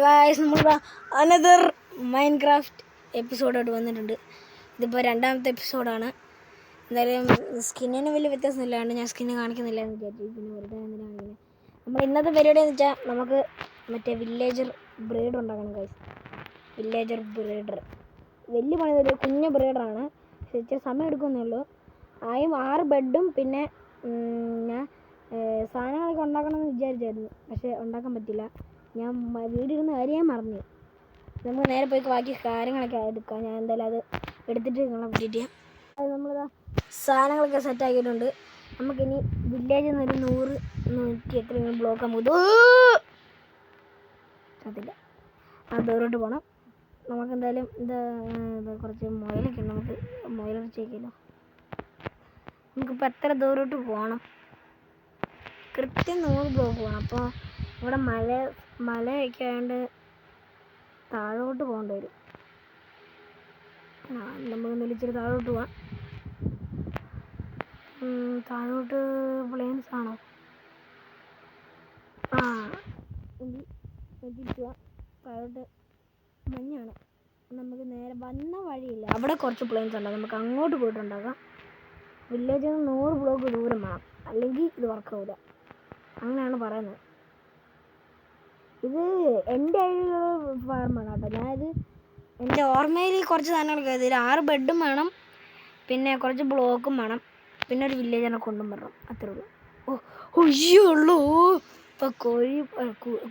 Guys, നമ്മളിതാ another Minecraft എപ്പിസോഡായിട്ട് വന്നിട്ടുണ്ട്. ഇതിപ്പോൾ രണ്ടാമത്തെ എപ്പിസോഡാണ്. എന്തായാലും സ്കിന്നിന് വലിയ വ്യത്യാസമില്ലാണ്ട് ഞാൻ സ്കിന്ന് കാണിക്കുന്നില്ല എന്ന് വിചാരിച്ചു. പിന്നെ വെറുതെ എന്തിനാണ് നമ്മൾ ഇന്നത്തെ പരിപാടി എന്ന് വെച്ചാൽ നമുക്ക് മറ്റേ വില്ലേജർ ബ്രീഡർ ഉണ്ടാക്കണം ഗായ്സ്. വില്ലേജർ ബ്രീഡർ വലിയ പണി, ഒരു കുഞ്ഞ് ബ്രീഡറാണ്. ഇച്ചിരി സമയം എടുക്കുന്നേ ഉള്ളൂ. 6 ബെഡും പിന്നെ ഞാൻ സാധനങ്ങളൊക്കെ ഉണ്ടാക്കണമെന്ന് വിചാരിച്ചായിരുന്നു, പക്ഷേ ഉണ്ടാക്കാൻ പറ്റില്ല. ഞാൻ വീടിരുന്ന കാര്യം മറന്നു. നമുക്ക് നേരെ പോയി ബാക്കി കാര്യങ്ങളൊക്കെ എടുക്കാം. ഞാൻ എന്തായാലും അത് എടുത്തിട്ട് നിങ്ങളെ പറ്റിയിട്ട് അത് നമ്മളിതാ സാധനങ്ങളൊക്കെ സെറ്റാക്കിയിട്ടുണ്ട്. നമുക്കിനി വില്ലേജിൽ നിന്ന് ഒരു 100 എത്രയെങ്കിലും ബ്ലോക്ക് നമുക്ക് അതില്ല ആ ദൂരോട്ട് പോകണം. നമുക്കെന്തായാലും കുറച്ച് മുയലൊക്കെ ഉണ്ട്. നമുക്ക് മുയലിറച്ചിയൊക്കെയല്ലോ. നമുക്കിപ്പോൾ എത്ര ദൂരോട്ട് പോകണം? കൃത്യം 100 ബ്ലോക്ക് പോകണം. അപ്പോൾ ഇവിടെ മലയൊക്കെ ആയതുകൊണ്ട് താഴോട്ട് പോകേണ്ടി വരും. നമുക്ക് ഇച്ചിരി താഴോട്ട് പോവാം. താഴോട്ട് പ്ലെയിൻസ് ആണോ? എത്തിക്കുക. താഴോട്ട് മഞ്ഞാണ്. നമുക്ക് നേരെ വന്ന വഴിയില്ല, അവിടെ കുറച്ച് പ്ലെയിൻസ് ഉണ്ടാകും. നമുക്ക് അങ്ങോട്ട് പോയിട്ടുണ്ടാകാം. വില്ലേജിൽ നിന്ന് 100 ബ്ലോക്ക് ദൂരം വേണം, അല്ലെങ്കിൽ ഇത് വർക്കാവില്ല. അങ്ങനെയാണ് പറയുന്നത്. ഇത് എൻ്റെ ഐഡിയയിലുള്ള ഫാർമാണ് കേട്ടോ. ഞാനിത് എൻ്റെ ഓർമ്മയിൽ കുറച്ച് സാധനങ്ങളൊക്കെ ഇതിൽ 6 ബെഡും വേണം, പിന്നെ കുറച്ച് ബ്ലോക്കും വേണം, പിന്നെ ഒരു വില്ലേജറിനെ കൊണ്ടും വരണം. അത്രേ ഉള്ളൂ. ഒയ്യുള്ളൂ. ഇപ്പോൾ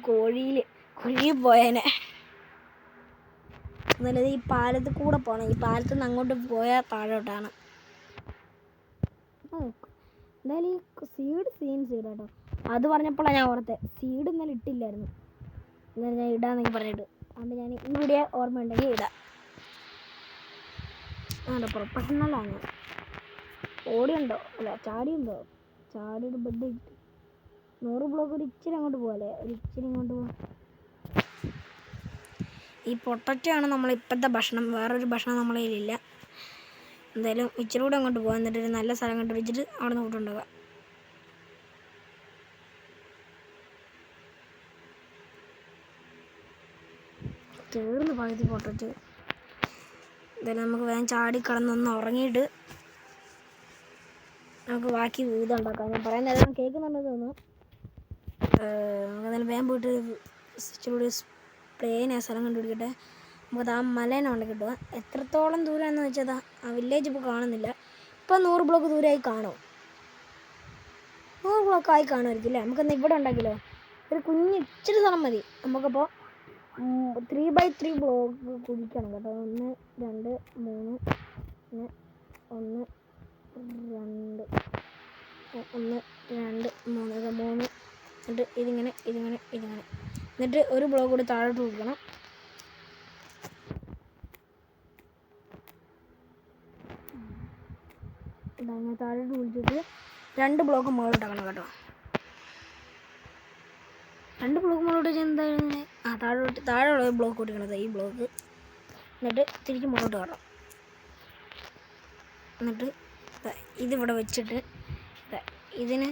കോഴിയിൽ പോയേനെ. എന്നാലും ഈ പാലത്തിൽ കൂടെ പോകണം. ഈ പാലത്തിൽ നിന്ന് അങ്ങോട്ട് പോയാൽ താഴോട്ടാണ്. എന്തായാലും ഈ സീഡ് കേട്ടോ. അത് പറഞ്ഞപ്പോഴാണ് ഞാൻ ഓർത്തത്, സീഡ് ഇന്നലെ ഇട്ടില്ലായിരുന്നു. എന്നാലും ഞാൻ ഇടാന്നൊക്കെ പറഞ്ഞിട്ട്, അതുകൊണ്ട് ഞാൻ ഈ വീഡിയോ ഓർമ്മ ഉണ്ടെങ്കിൽ ഇടാം. പ്രൊഫഷണലാണ് ഞാൻ. ഓടിയുണ്ടോ? അല്ല, ചാടിയുണ്ടോ? ചാടിയൊരു ബെഡ് ഇട്ട് 100 ബ്ലോക്ക് ഒരു ഇച്ചിരി അങ്ങോട്ട് പോകാല്ലേ, ഒരു ഇച്ചിരി ഇങ്ങോട്ട് പോകാം. ഈ പൊട്ടറ്റോ ആണ് നമ്മളിപ്പോഴത്തെ ഭക്ഷണം. വേറൊരു ഭക്ഷണം നമ്മളെ കയ്യിലില്ല. എന്തായാലും ഇച്ചിരി കൂടെ അങ്ങോട്ട് പോകാം. എന്നിട്ട് ഒരു നല്ല സ്ഥലം കണ്ടു വെച്ചിട്ട് അവിടെ നിന്ന് കൂട്ടുണ്ടാകാം. തീർന്ന് പകുതി പൊട്ടറ്റ്. എന്തായാലും നമുക്ക് വേഗം ചാടി കടന്നൊന്ന് ഉറങ്ങിയിട്ട് നമുക്ക് ബാക്കി ഇതുണ്ടാക്കാം. ഞാൻ പറയുന്നത് എല്ലാം കേൾക്കുന്നുണ്ടെന്ന് തോന്നുന്നു. നമുക്ക് എന്തായാലും വേഗം പോയിട്ട് ഇച്ചിരി പ്ലെയിൻ സ്ഥലം കണ്ടുപിടിക്കട്ടെ. നമുക്ക് ആ മലേനെ കൊണ്ട് കിട്ടുക. എത്രത്തോളം ദൂരമാണെന്ന് വെച്ചാൽ ആ വില്ലേജ് ഇപ്പോൾ കാണുന്നില്ല. ഇപ്പോൾ 100 ബ്ലോക്ക് ദൂരമായി കാണുമോ? 100 ബ്ലോക്ക് ആയി കാണുമായിരിക്കും അല്ലേ? നമുക്കെന്നാൽ ഇവിടെ ഉണ്ടാക്കില്ലോ. ഒരു കുഞ്ഞ് ഇച്ചിരി സ്ഥലം മതി. നമുക്കപ്പോൾ 3x3 ബ്ലോക്ക് കുടിക്കണം കേട്ടോ. 1 2 3 1 2 1 2 3 എന്നിട്ട് ഇതിങ്ങനെ എന്നിട്ട് ഒരു ബ്ലോക്ക് കൂടി താഴോട്ട് കുടിക്കണം. അങ്ങനെ താഴോട്ട് കുടിച്ചിട്ട് 2 ബ്ലോക്ക് മുകളിലോട്ടാക്കണം കേട്ടോ. 2 ബ്ലോക്ക് മുകളിലോട്ട് വെച്ചാൽ എന്തായാലും താഴെയുള്ള ഒരു ബ്ലോക്ക് കുടിക്കണത് ഈ ബ്ലോക്ക്. എന്നിട്ട് തിരിച്ച് മുകളിലോട്ട് കയറാം. എന്നിട്ട് ഇതിവിടെ വെച്ചിട്ട് ഇതിന്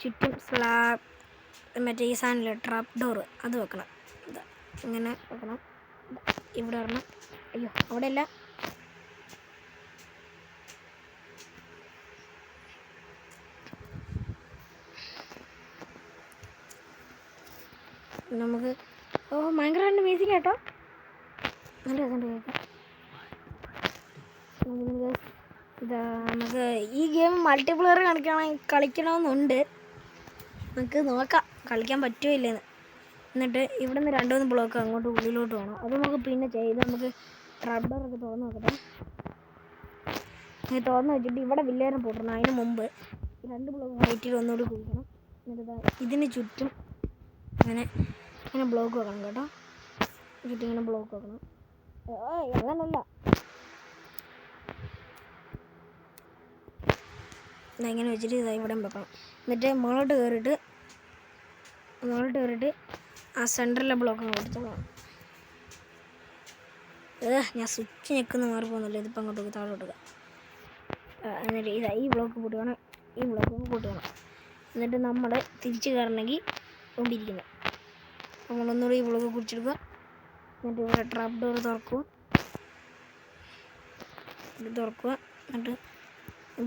ചുറ്റും സ്ലാബ് മറ്റേ ഈ സാധനമില്ല, ട്രാപ്പ് ഡോറ്, അത് വെക്കണം. ഇങ്ങനെ വെക്കണം. ഇവിടെ വരണം. അയ്യോ, അവിടെയല്ല. നമുക്ക് ഭയങ്കര മ്യൂസിക് കേട്ടോ. നല്ല രസമുണ്ട് കേൾക്കാം. നമുക്ക് ഈ ഗെയിം മൾട്ടിപ്ലെയർ കളിക്കണമെന്നുണ്ട്. നമുക്ക് നോക്കാം കളിക്കാൻ പറ്റുമോ ഇല്ലെന്ന്. എന്നിട്ട് ഇവിടെ നിന്ന് 2-3 ബ്ലോക്ക് അങ്ങോട്ട് ഉള്ളിലോട്ട് പോകണം. അത് നമുക്ക് പിന്നെ ചെയ്ത് നമുക്ക് ട്രാപ്പ് ഡോറൊക്കെ തുറന്ന് നോക്കട്ടെ. തുറന്ന് വെച്ചിട്ട് ഇവിടെ വില്ലേജ് പൊട്ടണം. അതിന് മുമ്പ് 2 ബ്ലോക്ക് ഹൈറ്റിൽ ഒന്നുകൂടി കുടിക്കണം. എന്നിട്ട് ഇതിന് ചുറ്റും ഇങ്ങനെ ബ്ലോക്ക് വെക്കണം കേട്ടോ. ചുറ്റും ഇങ്ങനെ ബ്ലോക്ക് വെക്കണം. അങ്ങനല്ല, ഇങ്ങനെ വെച്ചിട്ട് ഇവിടെ വെക്കണം. എന്നിട്ട് മുകളിലോട്ട് കയറിയിട്ട് ആ സെൻറ്ററിലെ ബ്ലോക്ക് കൊടുത്തോളാം. ഞാൻ സ്വിച്ച് ഞെക്കുന്ന മാറി പോകുന്നില്ല. ഇതിപ്പോൾ അങ്ങോട്ട് താഴോട്ട്. എന്നിട്ട് ഈ ബ്ലോക്ക് കൂട്ടുകയാണ്, ഈ ബ്ലോക്ക് കൂട്ടുകയാണ്. എന്നിട്ട് നമ്മൾ തിരിച്ച് കയറണമെങ്കിൽ കൊണ്ടിരിക്കുന്നത് നമ്മളൊന്നുകൂടി ഈ ബ്ലോക്ക് കുടിച്ചെടുക്കുക. എന്നിട്ട് ഇവിടെ ട്രാപ്പ് ഡോർ തുറക്കുക. ഇത് തുറക്കുക. എന്നിട്ട്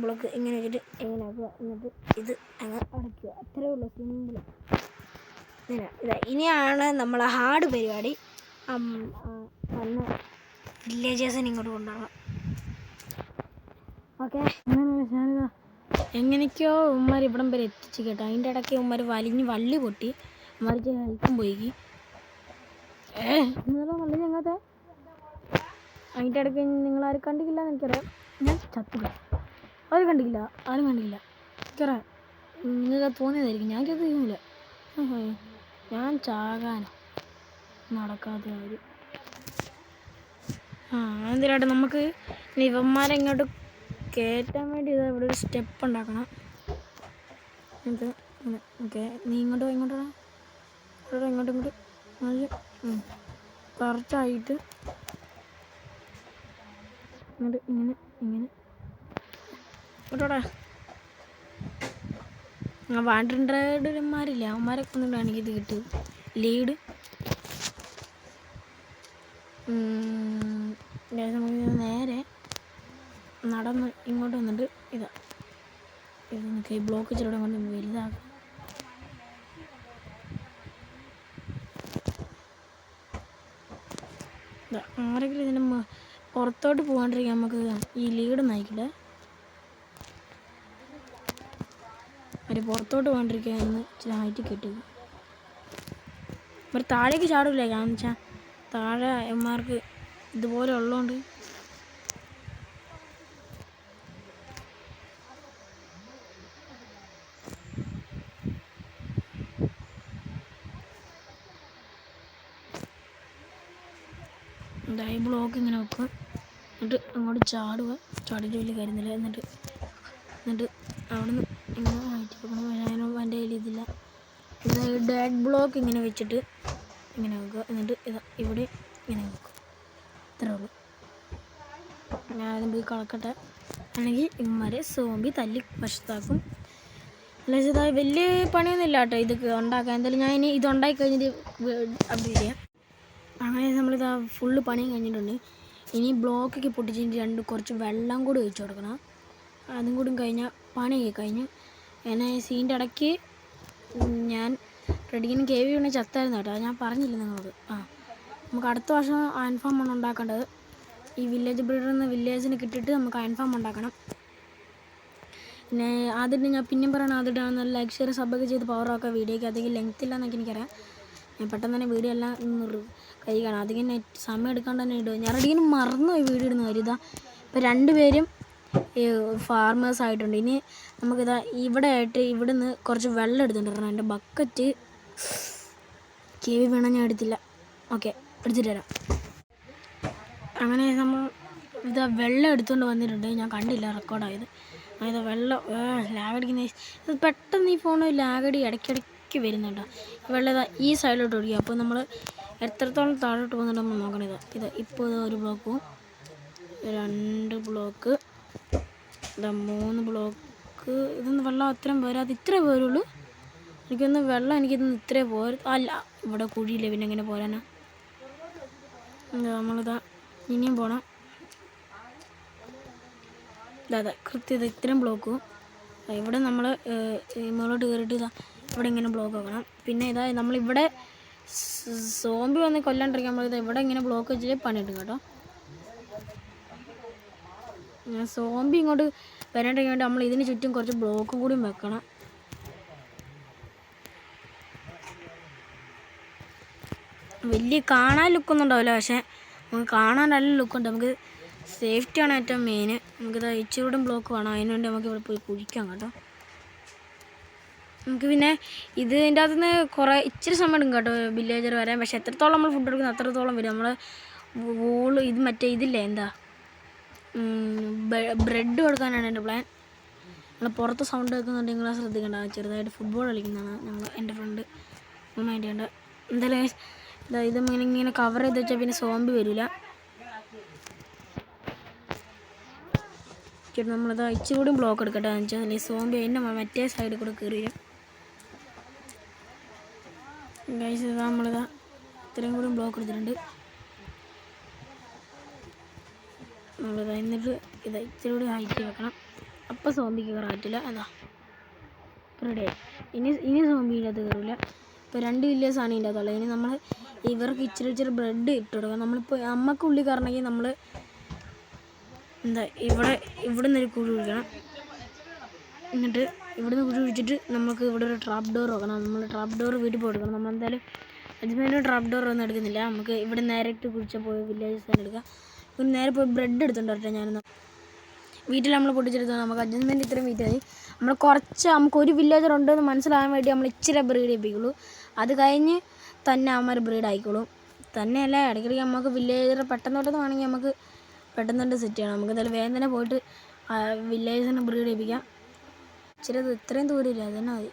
ബ്ലോക്ക് ഇങ്ങനെ വെച്ചിട്ട് ഇങ്ങനെ ആക്കുക. എന്നിട്ട് ഇത് അങ്ങ് അടയ്ക്കുക. അത്രയേ ഉള്ളൂ, സിമ്പിൾ. ഇനിയാണ് നമ്മളെ ഹാർഡ് പരിപാടി. വന്ന് വില്ലേജേഴ്സിനെ ഇങ്ങോട്ട് കൊണ്ടുപോകണം. ഓക്കെ, ഞാനിതാ എങ്ങനെയൊക്കെയോ ഉമ്മാർ ഇവിടം വരെ എത്തിച്ച് കേട്ടോ. അതിൻ്റെ ഇടയ്ക്ക് ഉമ്മാർ വലിഞ്ഞ് വള്ളി പൊട്ടി. ഉമ്മാർ ഹെൽത്തും പോയി. ഇന്നലെ വള്ളി ഞങ്ങത്തെ അതിൻ്റെ ഇടയ്ക്ക് നിങ്ങളാരും കണ്ടില്ല എന്ന് എനിക്കറിയാം. ഞാൻ ചത്തുക. ആരും കണ്ടില്ല. എനിക്കറിയാം, നിങ്ങൾക്ക് തോന്നിയതായിരിക്കും. ഞാൻ ചെയ്യുന്നില്ല. ഞാൻ ചാകാനോ നടക്കാത്ത കാര്യം. എന്തിനാട്ടെ നമുക്ക് ഇവന്മാരെ ഇങ്ങോട്ട് കയറ്റാൻ വേണ്ടി ഇവിടെ ഒരു സ്റ്റെപ്പ് ഉണ്ടാക്കണം. ഇത് ഓക്കെ, നീ ഇങ്ങോട്ട് കറക്റ്റായിട്ട് ഇങ്ങോട്ട് ഇങ്ങനെ ഇങ്ങോട്ടോടാ. വാണ്ടർമാരില്ല, അവന്മാരൊക്കെ ഒന്നുകൊണ്ടാണ് എനിക്കിത് കിട്ടും ലീഡ്. നമുക്ക് നേരെ നടന്ന് ഇങ്ങോട്ട് വന്നിട്ട് ഇത് നമുക്ക് ഈ ബ്ലോക്ക് ചെറുടെ കൊണ്ട് വലുതാക്കാം. ആരെങ്കിലും ഇതിന് പുറത്തോട്ട് പോകാണ്ടിരിക്കാൻ നമുക്ക് ഈ ലീഡ് നയിക്കില്ല. അവർ പുറത്തോട്ട് പോകാണ്ടിരിക്കാന്ന് ഇച്ചിരി ഹൈറ്റ് കിട്ടുക. ഇവർ താഴേക്ക് ചാടില്ല. കാരണം വെച്ചാൽ താഴെ എമാർക്ക് ഇതുപോലെ ഉള്ളതുകൊണ്ട് ഈ ബ്ലോക്ക് ഇങ്ങനെ വെക്കുക. എന്നിട്ട് അങ്ങോട്ട് ചാടുക. ചാടിയിട്ട് വലിയ കാര്യമില്ല. എന്നിട്ട് അവിടെ നിന്ന് ഇങ്ങനെ ഹൈറ്റ് വെക്കണം. ഞാനും എൻ്റെ കയ്യിൽ ഇതില്ല. ഇത് ഡാഗ് ബ്ലോക്ക് ഇങ്ങനെ വെച്ചിട്ട് ഇങ്ങനെ വെക്കുക. എന്നിട്ട് ഇവിടെ ഇങ്ങനെ വെക്കുക. ഇത്രേ ഉള്ളൂ. ഞാനും പോയി കളക്കട്ടെ. അല്ലെങ്കിൽ ഇവന്മാരെ സോംബി തല്ലി വശത്താക്കും. അല്ല, വലിയ പണിയൊന്നും ഇല്ല കേട്ടോ ഇതൊക്കെ ഉണ്ടാക്കാൻ. എന്തായാലും ഞാൻ ഇനി ഇത് ഉണ്ടാക്കി കഴിഞ്ഞിട്ട് അപ്ഡേറ്റ് ചെയ്യാം. അങ്ങനെ നമ്മളിതാ ഫുള്ള് പണിയും കഴിഞ്ഞിട്ടുണ്ട്. ഇനി ബ്ലോക്കൊക്കെ പൊട്ടിച്ചിട്ട് കുറച്ച് വെള്ളം കൂടി ഒഴിച്ചു കൊടുക്കണം. അതും കൂടി കഴിഞ്ഞാൽ പണിയൊക്കെ കഴിഞ്ഞു. എന്നെ സീൻ്റെ ഇടയ്ക്ക് ഞാൻ റെഡിങ്ങിന് കെ വി ഉണ്ടെങ്കിൽ ചത്തായിരുന്നു കേട്ടോ. ഞാൻ പറഞ്ഞില്ല നിങ്ങൾക്ക്. നമുക്ക് അടുത്ത വർഷം അയൺ ഫാമാണ് ഉണ്ടാക്കേണ്ടത്. ഈ വില്ലേജ് ബ്രീഡറിൽ നിന്ന് വില്ലേജിന് കിട്ടിയിട്ട് നമുക്ക് അയൺ ഫാം ഉണ്ടാക്കണം. പിന്നെ അതിന് ഞാൻ പിന്നെയും പറയണം, അതിട്ടാണ് നല്ല ലൈക്ക് ഷെയർ സബ്ബൊക്കെ ചെയ്ത് പവറാക്കുക. വീഡിയോയ്ക്ക് അധികം ലെങ്ത് ഇല്ല എന്നൊക്കെ എനിക്കറിയാം. ഞാൻ പെട്ടെന്ന് തന്നെ വീഡിയോ എല്ലാം കൈ കാണാം. അധികം സമയം എടുക്കാണ്ട് തന്നെ ഇടുക. ഞാൻ റെഡിങ്ങിന് മറന്നുപോയി വീഡിയോ ഇടുന്ന കാര്യം. ഇപ്പോൾ രണ്ടുപേരും ഫാർമേഴ്സ് ആയിട്ടുണ്ട്. ഇനി നമുക്കിതാ ഇവിടെ ആയിട്ട് ഇവിടെ നിന്ന് കുറച്ച് വെള്ളം എടുത്തിട്ടുണ്ടായിരുന്നു. എൻ്റെ ബക്കറ്റ് കെ വി വേണം, ഞാൻ എടുത്തില്ല. ഓക്കെ, എടുത്തിട്ട് തരാം. അങ്ങനെ നമ്മൾ ഇതാ വെള്ളം എടുത്തുകൊണ്ട് വന്നിട്ടുണ്ട്. ഞാൻ കണ്ടില്ല റെക്കോർഡായത്. അതായത് വെള്ളം ലാഗടിക്കുന്ന ഇത് പെട്ടെന്ന് ഈ ഫോൺ ലാഗടി ഇടയ്ക്കിടയ്ക്ക് വരുന്നുണ്ടോ. വെള്ളം ഇതാ ഈ സൈഡിലോട്ട് ഒഴിക്കുക. അപ്പോൾ നമ്മൾ എത്രത്തോളം താഴോട്ട് പോകുന്നുണ്ട് നമ്മൾ നോക്കണം. ഇപ്പോൾ ഒരു ബ്ലോക്കും 2 ബ്ലോക്ക് 3 ബ്ലോക്ക്. ഇതൊന്നും വെള്ളം അത്രയും പോരാതെ ഇത്രേ പോരുള്ളൂ. എനിക്കൊന്ന് വെള്ളം എനിക്കിതൊന്ന് ഇത്രേ അല്ല, ഇവിടെ കുഴിയില്ല, പിന്നെ എങ്ങനെ പോരാനാ. നമ്മളിതാ ഇനിയും പോകണം. ഇതാ കൃത്യം ഇത്രയും ബ്ലോക്കും. ഇവിടെ നമ്മൾ മുകളോട്ട് കയറിയിട്ട് ഇവിടെ ഇങ്ങനെ ബ്ലോക്ക് വെക്കണം. പിന്നെ നമ്മളിവിടെ സോംബി വന്ന് കൊല്ലാണ്ടിരിക്കാൻ നമ്മളിത് ഇവിടെ ഇങ്ങനെ ബ്ലോക്ക് വെച്ചിട്ട് പണിയിട്ടും കേട്ടോ. സോംബി ഇങ്ങോട്ട് വരാണ്ടിരിക്കാൻ വേണ്ടി നമ്മൾ ഇതിന് ചുറ്റും കുറച്ച് ബ്ലോക്കും കൂടി വെക്കണം. വലിയ കാണാൻ ലുക്കൊന്നും ഉണ്ടാവില്ല, പക്ഷേ നമുക്ക് കാണാൻ നല്ല ലുക്കുണ്ട്. നമുക്ക് സേഫ്റ്റിയാണ് ഏറ്റവും മെയിൻ. നമുക്കിത് ഇച്ചിരൂടെ ബ്ലോക്ക് വേണം. അതിന് വേണ്ടി നമുക്ക് ഇവിടെ പോയി കുഴിക്കാം കേട്ടോ. നമുക്ക് പിന്നെ ഇതിൻ്റെ അകത്തുനിന്ന് ഇച്ചിരി സമയം എടുക്കും കേട്ടോ വില്ലേജർ വരാൻ. പക്ഷെ എത്രത്തോളം നമ്മൾ ഫുഡ് എടുക്കുന്നത് അത്രത്തോളം വരും. നമ്മൾ ഇത് ഇതില്ലേ എന്താ ബ്രെഡ് കൊടുക്കാനാണ് എൻ്റെ പ്ലാൻ. നമ്മൾ പുറത്ത് സൗണ്ട് കേൾക്കുന്നുണ്ടെങ്കിൽ നിങ്ങൾ ശ്രദ്ധിക്കേണ്ട. ചെറുതായിട്ട് ഫുട്ബോൾ കളിക്കുന്നതാണ് എൻ്റെ ഫ്രണ്ട്. മൈൻഡ് ചെയ്യേണ്ട. എന്തായാലും ഇത് ഇങ്ങനെ കവർ ചെയ്ത് വെച്ചാൽ പിന്നെ സോംബി വരില്ല. നമ്മളിതാ ഇച്ചിരി കൂടി ബ്ലോക്ക് എടുക്കട്ടെ എന്ന് വെച്ചാൽ അല്ലെങ്കിൽ സോംബി അതിൻ്റെ മറ്റേ സൈഡിൽ കൂടെ കയറി വരും. ഗൈസ് ഇതാ നമ്മളിതാ ഇത്രയും കൂടി ബ്ലോക്ക് എടുത്തിട്ടുണ്ട്. നമ്മളിതാ എന്നിട്ട് ഇതാ ഇച്ചിരി കൂടി ഹൈറ്റ് വെക്കണം. അപ്പം സോംബിക്ക് കയറാറ്റില്ല. അതാ റെഡി. ഇനി സോംബിയിലത് കയറില്ല. ഇപ്പോൾ 2 വില്ലേഴ്സാണ് ഇതിൻ്റെ അകത്തുള്ളത്. ഇനി നമ്മൾ ഇവർക്ക് ഇച്ചിരി ബ്രെഡ് ഇട്ട് കൊടുക്കാം. നമ്മളിപ്പോൾ അമ്മക്കുള്ളിൽ കയറണമെങ്കിൽ നമ്മൾ എന്താ ഇവിടെ നിന്നൊരു കുഴി കുഴിക്കണം. എന്നിട്ട് ഇവിടുന്ന് കുഴി കുഴിച്ചിട്ട് നമുക്ക് ഇവിടെ ഒരു ട്രാപ്പ് ഡോർ വെക്കണം. നമ്മൾ ട്രാപ്പ് ഡോർ വീട്ടിൽ പോയി എടുക്കണം. നമ്മളെന്തായാലും അജ്മേൻ്റെ ട്രാപ്പ് ഡോർ ഒന്നും എടുക്കുന്നില്ല. നമുക്ക് ഇവിടെ നേരിട്ട് കുഴിച്ചാൽ പോയി വില്ലേജസ് തന്നെ എടുക്കാം. പിന്നെ നേരെ പോയി ബ്രെഡ് എടുത്തുകൊണ്ട് വരട്ടെ. ഞാനൊന്ന് വീട്ടിൽ നമ്മൾ പൊട്ടിച്ചെടുത്താൽ നമുക്ക് അഡ്ജസ്റ്റ്മെൻറ്റ് ഇത്രയും വീറ്റായി. നമുക്ക് ഒരു വില്ലേജർ ഉണ്ടെന്ന് മനസ്സിലാകാൻ വേണ്ടി നമ്മൾ ഇച്ചിരി ബ്രീഡ് ചെയ്യിപ്പിക്കുള്ളൂ. അത് കഴിഞ്ഞ് തന്നെ അവന്മാർ ബ്രീഡ് ആയിക്കോളും. തന്നെയല്ല ഇടയ്ക്കിടയ്ക്ക് നമുക്ക് വില്ലേജർ പെട്ടെന്നോട്ടൊന്ന് വേണമെങ്കിൽ നമുക്ക് പെട്ടെന്ന് സെറ്റ് ചെയ്യണം. നമുക്ക് എന്തായാലും വേഗം തന്നെ പോയിട്ട് വില്ലേജസിനെ ബ്രീഡ് ചെയ്യിപ്പിക്കാം. ഇത്രയും ദൂരമില്ല, അത് തന്നെ മതി.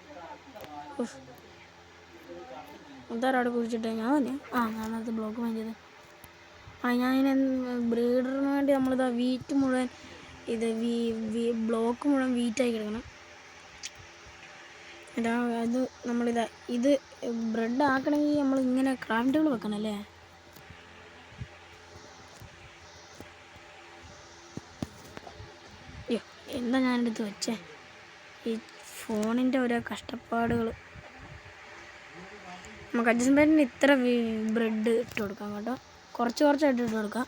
എന്തായാലും അവിടെ കുഴിച്ചിട്ട് ഞാൻ തന്നെ ഞാനത് ബ്ലോക്ക് വാങ്ങി ചെയ്തത്. ഞാനിങ്ങനെ ബ്രീഡറിന് വേണ്ടി നമ്മളിതാ വീറ്റ് മുഴുവൻ ബ്ലോക്ക് മുഴുവൻ വീറ്റായി കിടക്കണം. അത് ഇത് ബ്രെഡ് ആക്കണമെങ്കിൽ നമ്മൾ ഇങ്ങനെ ക്രാഫ്റ്റ് ടേബിൾ വെക്കണം അല്ലേ? അയ്യോ എന്താ ഞാനെടുത്ത് വെച്ചേ? ഈ ഫോണിൻ്റെ ഓരോ കഷ്ടപ്പാടുകൾ. നമുക്ക് അഡ്ജസ്റ്റ്മെൻറ്റിന് ഇത്ര ബ്രെഡ് ഇട്ട് കൊടുക്കാം കേട്ടോ. കുറച്ചായിട്ട് ഇട്ട് കൊടുക്കാം.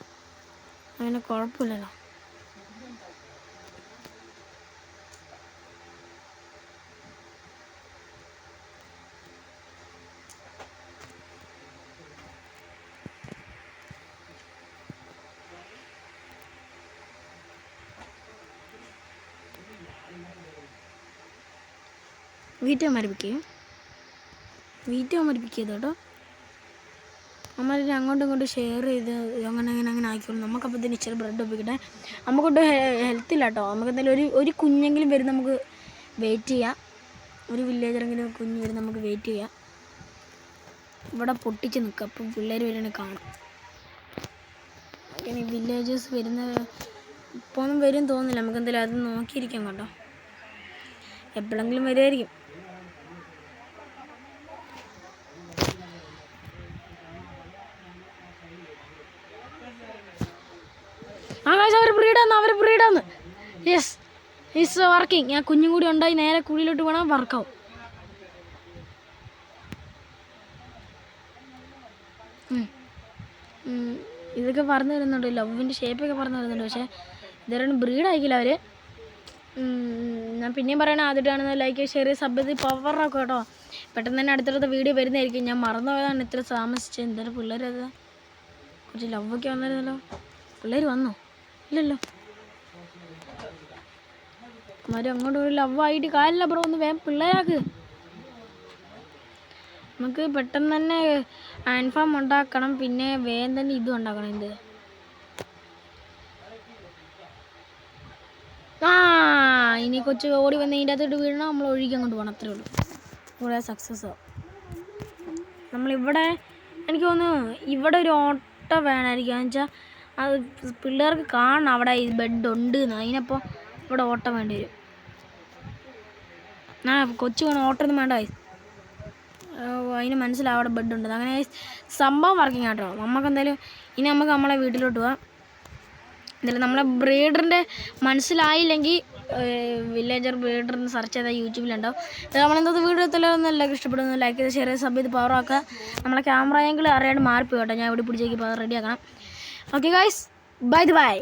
അങ്ങനെ കുഴപ്പമില്ലല്ലോ. വീട്ടിൽ മരിപ്പിക്കുക കേട്ടോ. നമ്മൾ അങ്ങോട്ടും ഇങ്ങോട്ടും ഷെയർ ചെയ്ത് അങ്ങനെ ആയിക്കോളും. നമുക്കപ്പോൾ തന്നെ ഇച്ചിരി ബ്രെഡ് ഒപ്പിക്കട്ടെ. നമുക്കൊട്ട് ഹെൽത്തില്ല കേട്ടോ. നമുക്ക് എന്തായാലും ഒരു കുഞ്ഞെങ്കിലും വരും, നമുക്ക് വെയിറ്റ് ചെയ്യാം. ഒരു വില്ലേജറെങ്കിലും കുഞ്ഞ് വരും, നമുക്ക് വെയിറ്റ് ചെയ്യാം. ഇവിടെ പൊട്ടിച്ച് നിൽക്കുക. അപ്പം പിള്ളേർ വരണേ കാണാം. ഇനി വില്ലേജേഴ്സ് ഇപ്പോൾ ഒന്നും വരും തോന്നുന്നില്ല. നമുക്ക് എന്തായാലും അത് നോക്കിയിരിക്കാം കേട്ടോ. എപ്പോഴെങ്കിലും വരുമായിരിക്കും. അവർ ബ്രീഡാന്ന്. Yes it's working. ഞാൻ കുഞ്ഞും കൂടി ഉണ്ടായി നേരെ കുഴിയിലോട്ട് വേണം വർക്കാവും. ഇതൊക്കെ പറഞ്ഞു തരുന്നുണ്ട്, ലവിൻ്റെ ഷേപ്പൊക്കെ പറഞ്ഞു തരുന്നുണ്ട്. പക്ഷേ ഇതുവരെ ബ്രീഡ് ആയിക്കില്ല അവർ. ഞാൻ പിന്നെയും പറയണേ, ആദ്യമായിട്ടാണ് ലൈക്ക് ഷെയർ സബ് ചെയ്ത് പവറൊക്കെ കേട്ടോ. പെട്ടെന്ന് തന്നെ അടുത്തടുത്ത വീഡിയോ വരുന്നതായിരിക്കും. ഞാൻ മറന്നുപോയതാണ് ഇത്ര താമസിച്ചത്. എന്തായാലും പിള്ളേരത് കുറച്ച് ലവൊക്കെ വന്നിരുന്നല്ലോ. പിള്ളേർ വന്നോ? ഇല്ലല്ലോ. അവരും അങ്ങോട്ട് ഒരു ലവായിട്ട് കാലില്ല ബ്രോ. ഒന്ന് വേഗം പിള്ളേരാക്ക്. നമുക്ക് പെട്ടെന്ന് തന്നെ ആൻഫാം ഉണ്ടാക്കണം. പിന്നെ വേഗം തന്നെ ഇതും ഉണ്ടാക്കണം. ഇത് ഇനി കൊച്ചു ഓടി വന്ന് ഇതിൻ്റെ അകത്തോട്ട് വീഴണം. നമ്മൾ ഒഴുകി അങ്ങോട്ട് പോകണം. അത്രേ ഉള്ളൂ. കുറേ സക്സസ് ആവും. നമ്മളിവിടെ എനിക്ക് തോന്നുന്നു ഇവിടെ ഒരു ഓട്ട വേണമായിരിക്കും. എന്ന് വെച്ചാൽ അത് പിള്ളേർക്ക് കാണണം അവിടെ ഈ ബെഡ് ഉണ്ട് എന്ന്. അതിനപ്പോൾ ഇവിടെ ഓട്ടം വേണ്ടി വരും. കൊച്ചു വേണം, ഓട്ടമൊന്നും വേണ്ട. അതിന് മനസ്സിലാവും അവിടെ ബെഡ് ഉണ്ട്. അങ്ങനെ സംഭവം വർക്കിംഗ് ആട്ടോ. നമുക്കെന്തായാലും ഇനി നമുക്ക് നമ്മളെ വീട്ടിലോട്ട് പോവാം. എന്തായാലും നമ്മളെ ബ്രീഡറിൻ്റെ മനസ്സിലായില്ലെങ്കിൽ വില്ലേജർ ബ്രീഡറിന് സെർച്ച് ചെയ്താൽ യൂട്യൂബിലുണ്ടാവും. നമ്മളെന്താ വീഡിയോ എത്തല്ലോ എല്ലാവർക്കും ഇഷ്ടപ്പെടുന്നു. ലൈക്ക് ചെയ്ത് ഷെയർ ചെയ്ത് സബ് ചെയ്ത് പവറാക്കുക. നമ്മളെ ക്യാമറ ആംഗിൾ അറിയാണ്ട് മാറിപ്പോയി കേട്ടോ. ഞാൻ ഇവിടെ പിടിച്ചേക്ക് റെഡിയാക്കണം. Okay guys, by.